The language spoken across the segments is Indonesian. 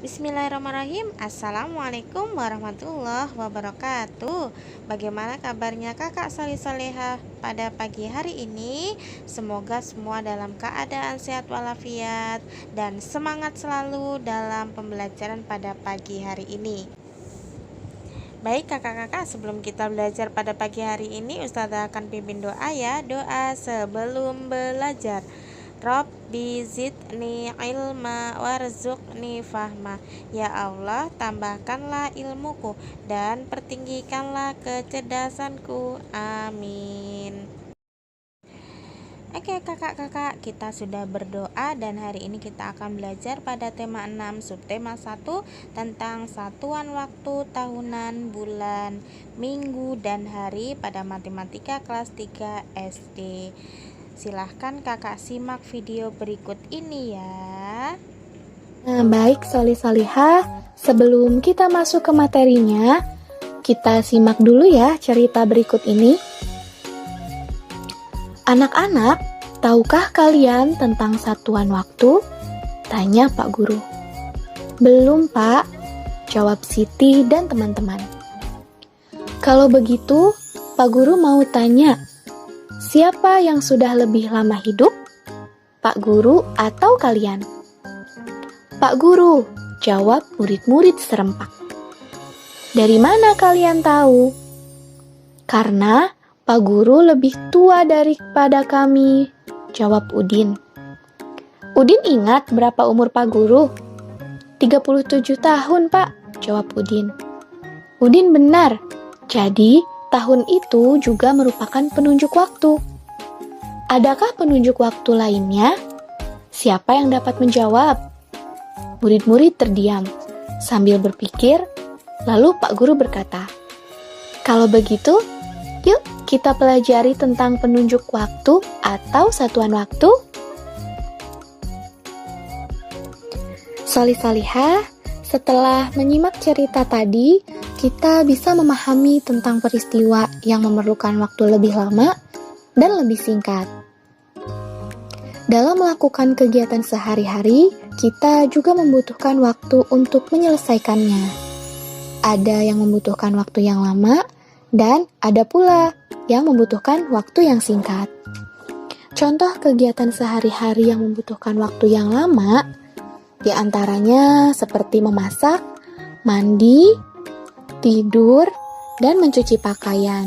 Bismillahirrahmanirrahim. Assalamualaikum warahmatullahi wabarakatuh. Bagaimana kabarnya kakak soleh-soleha pada pagi hari ini? Semoga semua dalam keadaan sehat walafiat dan semangat selalu dalam pembelajaran pada pagi hari ini. Baik kakak-kakak, sebelum kita belajar pada pagi hari ini, Ustazah akan pimpin doa ya. Doa sebelum belajar. Rabbi zidni ilma warzuqni fahma. Ya Allah, tambahkanlah ilmuku dan pertinggikanlah kecerdasanku. Amin. Oke kakak-kakak, kita sudah berdoa dan hari ini kita akan belajar pada tema 6 subtema 1 tentang satuan waktu tahunan, bulan, minggu, dan hari pada matematika kelas 3 SD. Silahkan kakak simak video berikut ini ya. Nah, baik Solih-Solihah, sebelum kita masuk ke materinya, kita simak dulu ya cerita berikut ini. Anak-anak, tahukah kalian tentang satuan waktu? Tanya Pak Guru. Belum, Pak, jawab Siti dan teman-teman. Kalau begitu, Pak Guru mau tanya, siapa yang sudah lebih lama hidup? Pak Guru atau kalian? Pak Guru, jawab murid-murid serempak. Dari mana kalian tahu? Karena Pak Guru lebih tua daripada kami, jawab Udin. Udin ingat berapa umur Pak Guru? 37 tahun, Pak, jawab Udin. Udin benar, jadi tahun itu juga merupakan penunjuk waktu. Adakah penunjuk waktu lainnya? Siapa yang dapat menjawab? Murid-murid terdiam sambil berpikir, lalu Pak Guru berkata, kalau begitu, yuk kita pelajari tentang penunjuk waktu atau satuan waktu. Solih-solihah, setelah menyimak cerita tadi, kita bisa memahami tentang peristiwa yang memerlukan waktu lebih lama dan lebih singkat. Dalam melakukan kegiatan sehari-hari, kita juga membutuhkan waktu untuk menyelesaikannya. Ada yang membutuhkan waktu yang lama, dan ada pula yang membutuhkan waktu yang singkat. Contoh kegiatan sehari-hari yang membutuhkan waktu yang lama, di antaranya seperti memasak, mandi, tidur, dan mencuci pakaian.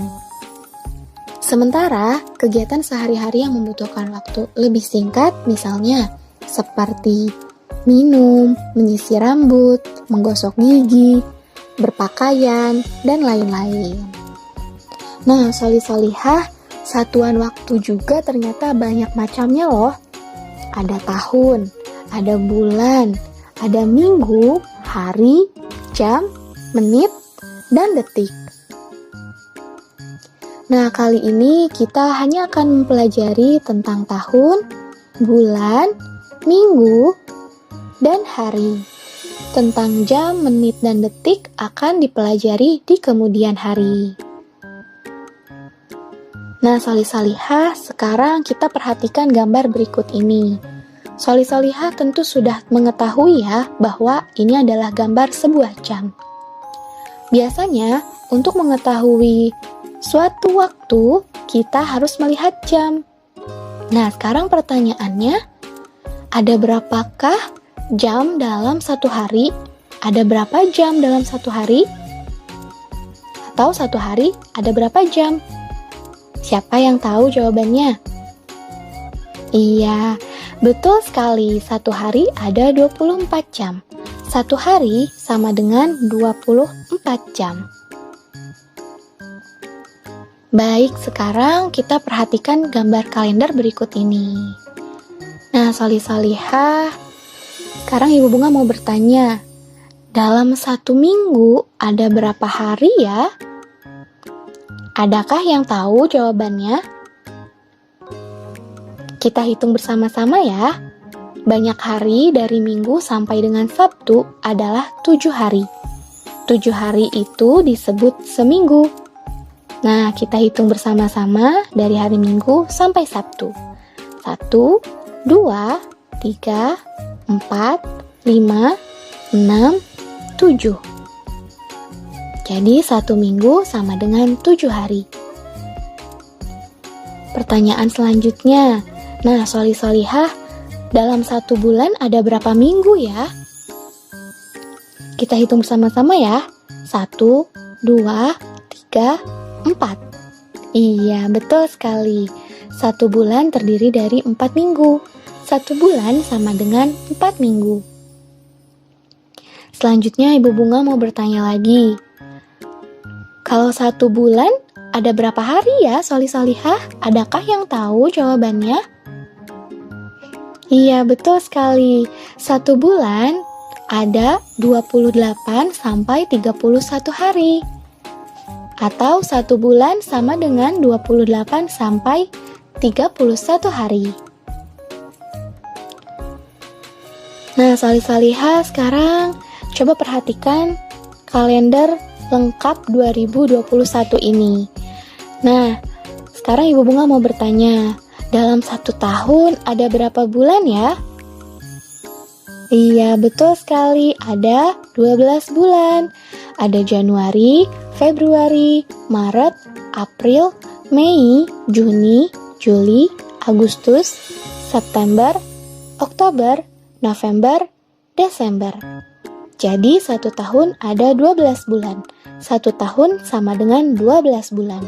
Sementara, kegiatan sehari-hari yang membutuhkan waktu lebih singkat, misalnya seperti minum, menyisir rambut, menggosok gigi, berpakaian, dan lain-lain. Nah, solih-solihah, satuan waktu juga ternyata banyak macamnya loh. Ada tahun, ada bulan, ada minggu, hari, jam, menit, dan detik. Nah, kali ini kita hanya akan mempelajari tentang tahun, bulan, minggu, dan hari. Tentang jam, menit, dan detik akan dipelajari di kemudian hari. Nah, solih-solihah, sekarang kita perhatikan gambar berikut ini. Solih-solihah tentu sudah mengetahui ya bahwa ini adalah gambar sebuah jam. Biasanya, untuk mengetahui suatu waktu, kita harus melihat jam. Nah, sekarang pertanyaannya, ada berapakah jam dalam satu hari? Ada berapa jam dalam satu hari? Atau satu hari ada berapa jam? Siapa yang tahu jawabannya? Iya, betul sekali. Satu hari ada 24 jam. Satu hari sama dengan 24 jam. Baik, sekarang kita perhatikan gambar kalender berikut ini. Nah, solih-solihah, sekarang Ibu Bunga mau bertanya, dalam satu minggu ada berapa hari ya? Adakah yang tahu jawabannya? Kita hitung bersama-sama ya. Banyak hari dari Minggu sampai dengan Sabtu adalah 7 hari. 7 hari itu disebut seminggu. Nah, kita hitung bersama-sama dari hari Minggu sampai Sabtu. 1, 2, 3, 4, 5, 6, 7. Jadi 1 minggu sama dengan 7 hari. Pertanyaan selanjutnya. Nah, soli-solihah, dalam 1 bulan ada berapa minggu ya? Kita hitung bersama-sama ya. 1, 2, 3, 4. Iya, betul sekali. 1 bulan terdiri dari 4 minggu. 1 bulan sama dengan 4 minggu. Selanjutnya Ibu Bunga mau bertanya lagi. Kalau 1 bulan ada berapa hari ya, soli-solihah? Adakah yang tahu jawabannya? Iya, betul sekali. 1 bulan ada 28 sampai 31 hari. Atau 1 bulan sama dengan 28 sampai 31 hari. Nah, soli-solihah, sekarang coba perhatikan kalender lengkap 2021 ini. Nah, sekarang Ibu Bunga mau bertanya, dalam 1 tahun ada berapa bulan ya? Iya, betul sekali, ada 12 bulan. Ada Januari, Februari, Maret, April, Mei, Juni, Juli, Agustus, September, Oktober, November, Desember. Jadi 1 tahun ada 12 bulan. 1 tahun sama dengan 12 bulan.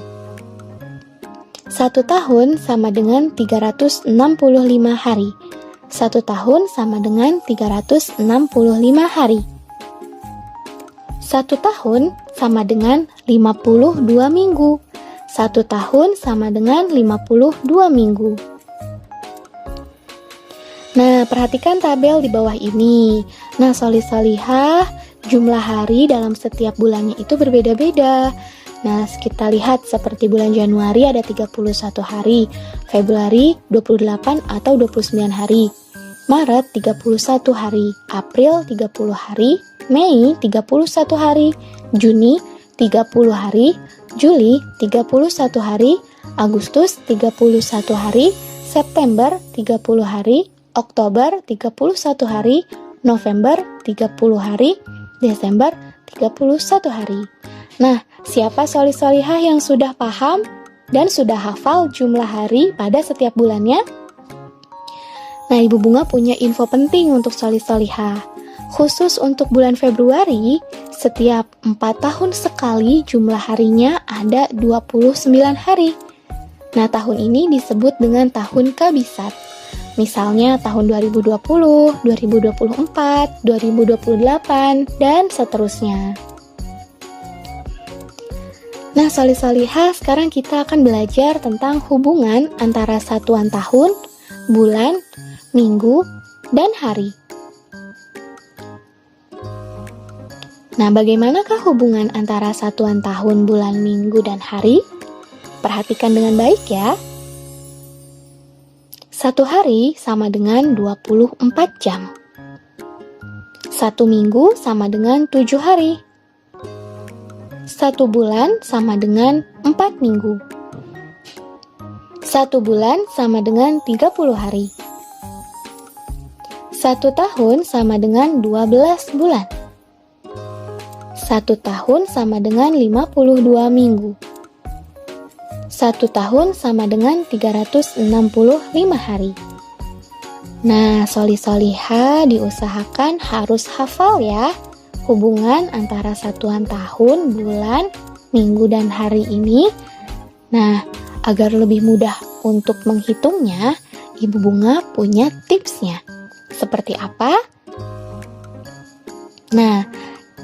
1 tahun sama dengan 365 hari. 1 tahun sama dengan 365 hari. 1 tahun sama dengan 52 minggu. 1 tahun sama dengan 52 minggu. Nah, perhatikan tabel di bawah ini. Nah, soli-solihah, jumlah hari dalam setiap bulannya itu berbeda-beda. Nah, kita lihat seperti bulan Januari ada 31 hari, Februari 28 atau 29 hari, Maret 31 hari, April 30 hari, Mei 31 hari, Juni 30 hari, Juli 31 hari, Agustus 31 hari, September 30 hari, Oktober 31 hari, November 30 hari, Desember 31 hari. Nah, siapa soli-solihah yang sudah paham dan sudah hafal jumlah hari pada setiap bulannya? Nah, Ibu Bunga punya info penting untuk soli-solihah. Khusus untuk bulan Februari, setiap 4 tahun sekali jumlah harinya ada 29 hari. Nah, tahun ini disebut dengan tahun kabisat. Misalnya tahun 2020, 2024, 2028, dan seterusnya. Nah, soli-solihah, sekarang kita akan belajar tentang hubungan antara satuan tahun, bulan, minggu, dan hari. Nah, bagaimanakah hubungan antara satuan tahun, bulan, minggu, dan hari? Perhatikan dengan baik ya. 1 hari sama dengan 24 jam. 1 minggu sama dengan 7 hari. 1 bulan sama dengan 4 minggu. 1 bulan sama dengan 30 hari. 1 tahun sama dengan 12 bulan. 1 tahun sama dengan 52 minggu. 1 tahun sama dengan 365 hari. Nah, soli-solihah diusahakan harus hafal ya hubungan antara satuan tahun, bulan, minggu, dan hari ini. Nah, agar lebih mudah untuk menghitungnya, Ibu Bunga punya tipsnya. Seperti apa? Nah,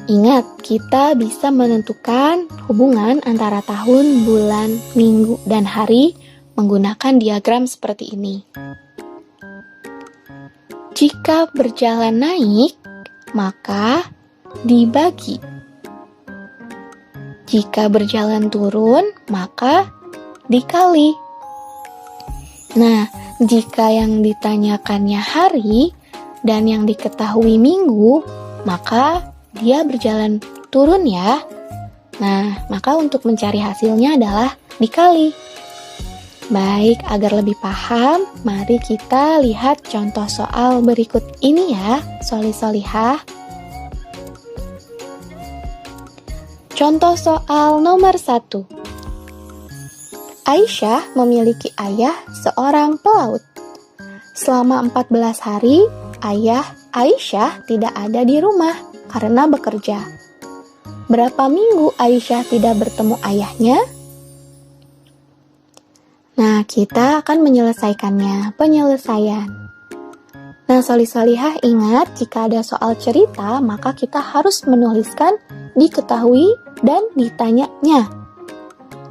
ingat, kita bisa menentukan hubungan antara tahun, bulan, minggu, dan hari menggunakan diagram seperti ini. Jika berjalan naik, maka dibagi. Jika berjalan turun, maka dikali. Nah, jika yang ditanyakannya hari dan yang diketahui minggu, maka dia berjalan turun ya. Nah, maka untuk mencari hasilnya adalah dikali. Baik, agar lebih paham, mari kita lihat contoh soal berikut ini ya, soli-solihah. Contoh soal nomor 1. Aisyah memiliki ayah seorang pelaut. Selama 14 hari, ayah Aisyah tidak ada di rumah karena bekerja. Berapa minggu Aisyah tidak bertemu ayahnya? Nah, kita akan menyelesaikannya. Penyelesaian. Nah, solih-solihah ingat, jika ada soal cerita, maka kita harus menuliskan diketahui dan ditanyanya.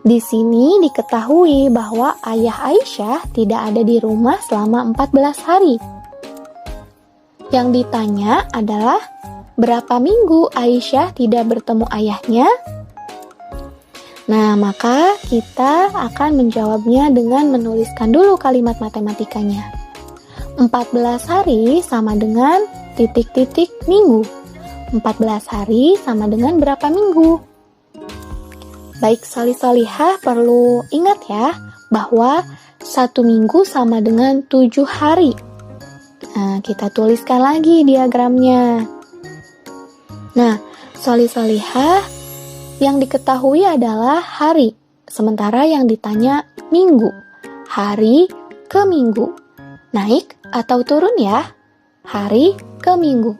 Di sini diketahui bahwa ayah Aisyah tidak ada di rumah selama 14 hari. Yang ditanya adalah, berapa minggu Aisyah tidak bertemu ayahnya? Nah, maka kita akan menjawabnya dengan menuliskan dulu kalimat matematikanya. 14 hari sama dengan titik-titik minggu. 14 hari sama dengan berapa minggu? Baik, solih-solihah perlu ingat ya, bahwa 1 minggu sama dengan 7 hari. Nah, kita tuliskan lagi diagramnya. Nah, solih-solihah yang diketahui adalah hari, sementara yang ditanya minggu. Hari ke minggu. Naik atau turun ya? Hari ke minggu.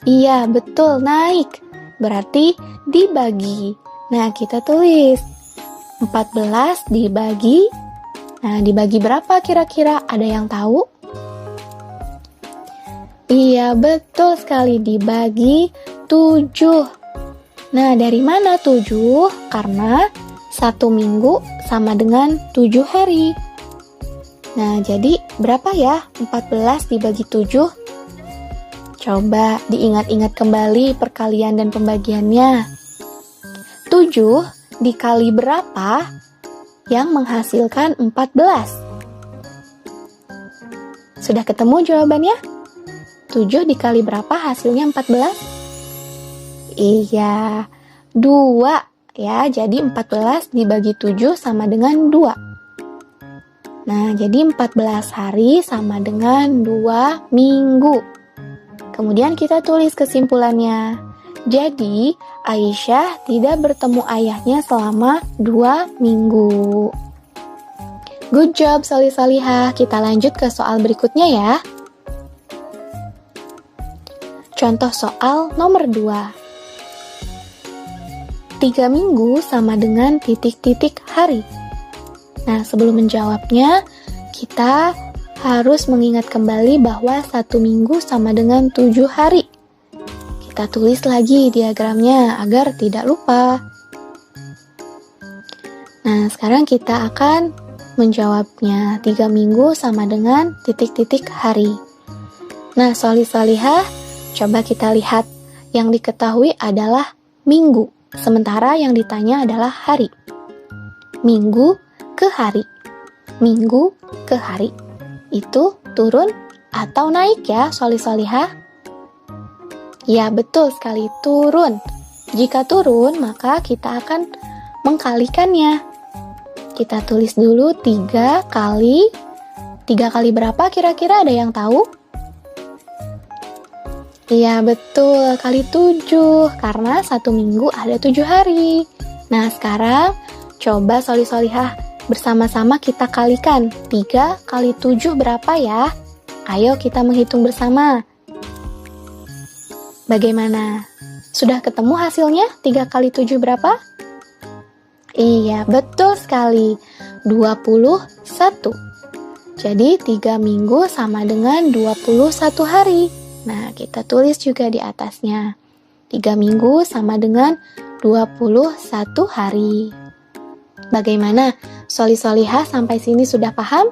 Iya, betul, naik. Berarti dibagi. Nah, kita tulis 14 dibagi. Nah, dibagi berapa kira-kira? Ada yang tahu? Iya, betul sekali, dibagi 7. Nah, dari mana 7? Karena 1 minggu sama dengan 7 hari. Nah, jadi berapa ya 14 dibagi 7? Coba diingat-ingat kembali perkalian dan pembagiannya. 7 dikali berapa yang menghasilkan 14? Sudah ketemu jawabannya? 7 dikali berapa hasilnya 14? Iya, 2 ya. Jadi 14 dibagi 7 sama dengan 2. Nah, jadi 14 hari sama dengan 2 minggu. Kemudian kita tulis kesimpulannya. Jadi, Aisyah tidak bertemu ayahnya selama 2 minggu. Good job, solih-solihah. Kita lanjut ke soal berikutnya ya. Contoh soal nomor 2. 3 minggu sama dengan titik-titik hari. Nah, sebelum menjawabnya, kita harus mengingat kembali bahwa 1 minggu sama dengan 7 hari. Kita tulis lagi diagramnya agar tidak lupa. Nah, sekarang kita akan menjawabnya. 3 minggu sama dengan titik-titik hari. Nah, solih-solihah, coba kita lihat. Yang diketahui adalah minggu, sementara yang ditanya adalah hari. Minggu ke hari. Minggu ke hari. Itu turun atau naik ya, solih-solihah? Ya, betul sekali, turun. Jika turun, maka kita akan mengkalikannya. Kita tulis dulu 3 kali. 3 kali berapa kira-kira, ada yang tahu? Iya, betul, kali 7. Karena 1 minggu ada 7 hari. Nah, sekarang coba solih-solihah bersama-sama kita kalikan. 3 kali 7 berapa ya? Ayo kita menghitung bersama. Bagaimana? Sudah ketemu hasilnya? 3 kali 7 berapa? Iya, betul sekali. 21. Jadi 3 minggu sama dengan 21 hari. Nah, kita tulis juga di atasnya. 3 minggu sama dengan 21 hari. Bagaimana? Solih-solihah sampai sini sudah paham?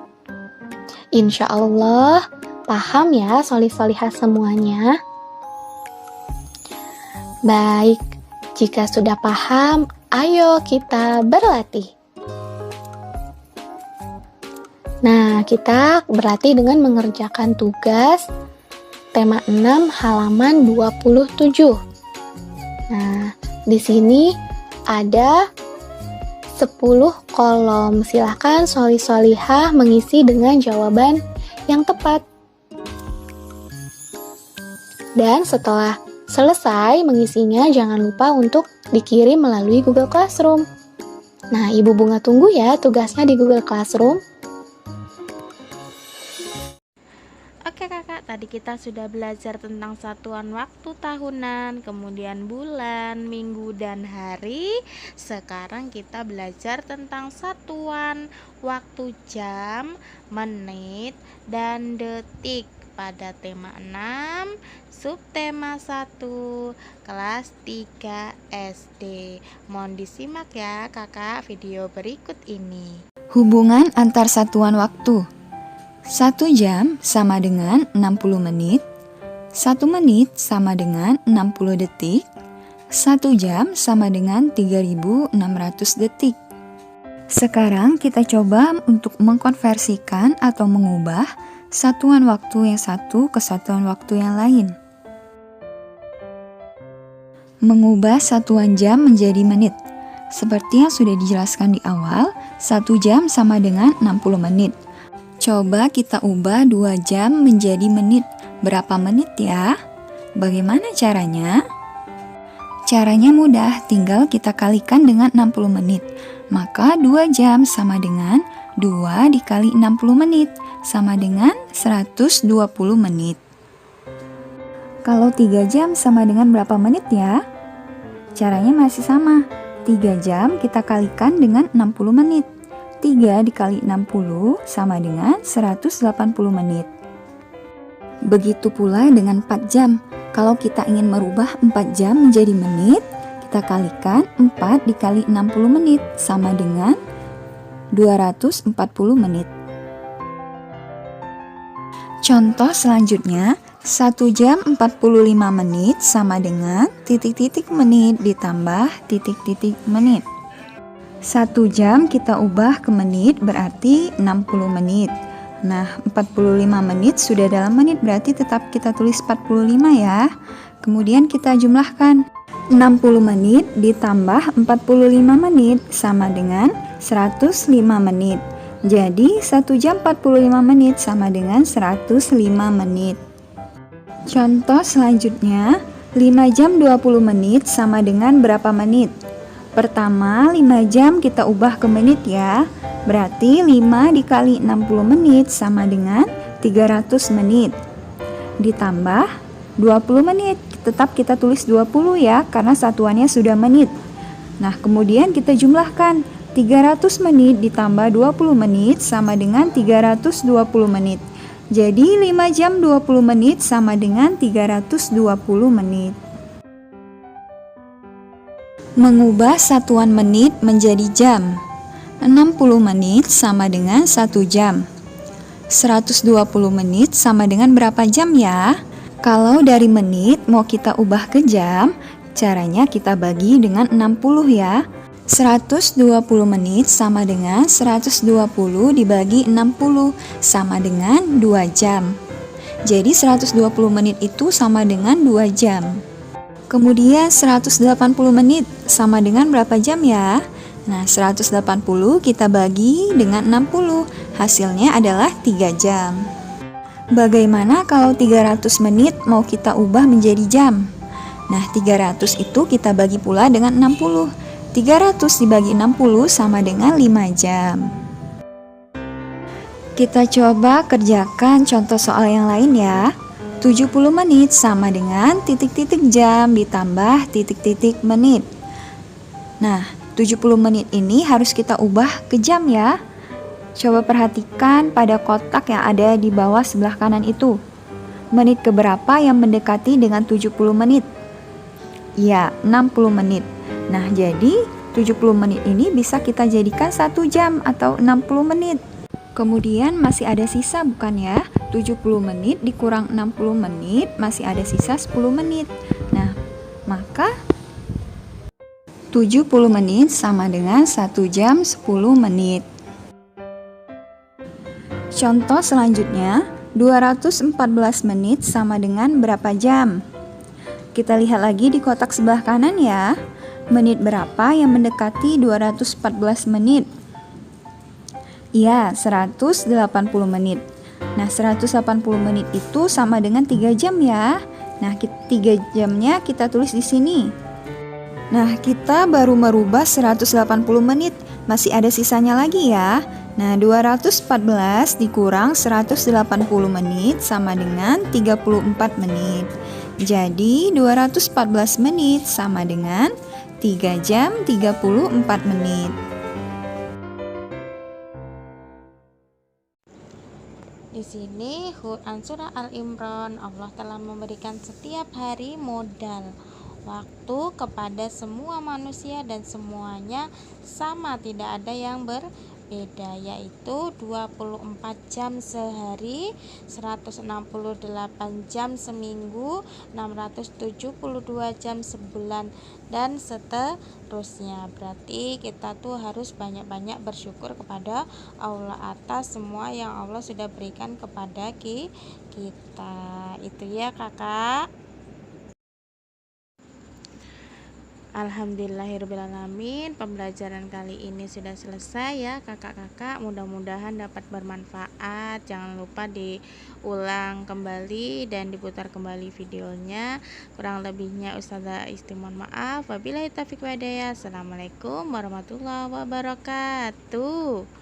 Insya Allah paham ya solih-solihah semuanya. Baik, jika sudah paham, ayo kita berlatih. Nah, kita berlatih dengan mengerjakan tugas tema 6 halaman 27. Nah, di sini ada 10 kolom. Silahkan solih-solihah mengisi dengan jawaban yang tepat. Dan setelah Selesai mengisinya, jangan lupa untuk dikirim melalui Google Classroom. Nah, Ibu Bunga tunggu ya tugasnya di Google Classroom. Oke kakak, tadi kita sudah belajar tentang satuan waktu tahunan, kemudian bulan, minggu, dan hari. Sekarang kita belajar tentang satuan waktu jam, menit, dan detik pada tema 6, subtema 1, kelas 3 SD. Mohon disimak ya kakak video berikut ini. Hubungan antar satuan waktu. 1 jam sama dengan 60 menit, 1 menit sama dengan 60 detik, 1 jam sama dengan 3600 detik. Sekarang kita coba untuk mengkonversikan atau mengubah satuan waktu yang satu ke satuan waktu yang lain. Mengubah satuan jam menjadi menit. Seperti yang sudah dijelaskan di awal, 1 jam sama dengan 60 menit. Coba kita ubah 2 jam menjadi menit. Berapa menit ya? Bagaimana caranya? Caranya mudah, tinggal kita kalikan dengan 60 menit. Maka 2 jam sama dengan 2 dikali 60 menit, sama dengan 120 menit. Kalau 3 jam sama dengan berapa menit ya? Caranya masih sama. 3 jam kita kalikan dengan 60 menit. 3 dikali 60 sama dengan 180 menit. Begitu pula dengan 4 jam. Kalau kita ingin merubah 4 jam menjadi menit, kita kalikan 4 dikali 60 menit sama dengan 240 menit. Contoh selanjutnya, 1 jam 45 menit sama dengan titik-titik menit ditambah titik-titik menit. 1 jam kita ubah ke menit berarti 60 menit. Nah, 45 menit sudah dalam menit berarti tetap kita tulis 45 ya. Kemudian kita jumlahkan. 60 menit ditambah 45 menit sama dengan 105 menit. Jadi 1 jam 45 menit sama dengan 105 menit. Contoh selanjutnya, 5 jam 20 menit sama dengan berapa menit? Pertama, 5 jam kita ubah ke menit ya. Berarti 5 dikali 60 menit sama dengan 300 menit. Ditambah 20 menit. Tetap kita tulis 20 ya, karena satuannya sudah menit. Nah, kemudian kita jumlahkan. 300 menit ditambah 20 menit sama dengan 320 menit. Jadi 5 jam 20 menit sama dengan 320 menit. Mengubah satuan menit menjadi jam. 60 menit sama dengan 1 jam. 120 menit sama dengan berapa jam ya? Kalau dari menit mau kita ubah ke jam, caranya kita bagi dengan 60 ya. 120 menit sama dengan 120 dibagi 60 sama dengan 2 jam. Jadi 120 menit itu sama dengan 2 jam. Kemudian 180 menit sama dengan berapa jam ya? Nah, 180 kita bagi dengan 60, hasilnya adalah 3 jam. Bagaimana kalau 300 menit mau kita ubah menjadi jam? Nah, 300 itu kita bagi pula dengan 60. 300 dibagi 60 sama dengan 5 jam. Kita coba kerjakan contoh soal yang lain ya. 70 menit sama dengan titik-titik jam ditambah titik-titik menit. Nah, 70 menit ini harus kita ubah ke jam ya. Coba perhatikan pada kotak yang ada di bawah sebelah kanan itu. Menit keberapa yang mendekati dengan 70 menit? Ya, 60 menit. Nah, jadi 70 menit ini bisa kita jadikan 1 jam atau 60 menit. Kemudian masih ada sisa bukan ya? 70 menit dikurang 60 menit masih ada sisa 10 menit. Nah, maka 70 menit sama dengan 1 jam 10 menit. Contoh selanjutnya, 214 menit sama dengan berapa jam? Kita lihat lagi di kotak sebelah kanan ya. Menit berapa yang mendekati 214 menit? Ya, 180 menit. Nah, 180 menit itu sama dengan 3 jam ya. Nah, 3 jamnya kita tulis di sini. Nah, kita baru merubah 180 menit. Masih ada sisanya lagi ya. Nah, 214 dikurang 180 menit sama dengan 34 menit. Jadi, 214 menit sama dengan 3 jam 34 menit. Di sini Quran surah Al-Imran, Allah telah memberikan setiap hari modal waktu kepada semua manusia dan semuanya sama, tidak ada yang berbeda, yaitu 24 jam sehari, 168 jam seminggu, 672 jam sebulan, dan seterusnya. Berarti kita tuh harus banyak-banyak bersyukur kepada Allah atas semua yang Allah sudah berikan kepada kita. Itu ya kakak. Alhamdulillahirrahmanirrahim, pembelajaran kali ini sudah selesai ya kakak-kakak, mudah-mudahan dapat bermanfaat. Jangan lupa diulang kembali dan diputar kembali videonya. Kurang lebihnya Ustazah Isti mohon maaf. Wabillahi taufiq wal hidayah. Assalamualaikum warahmatullahi wabarakatuh.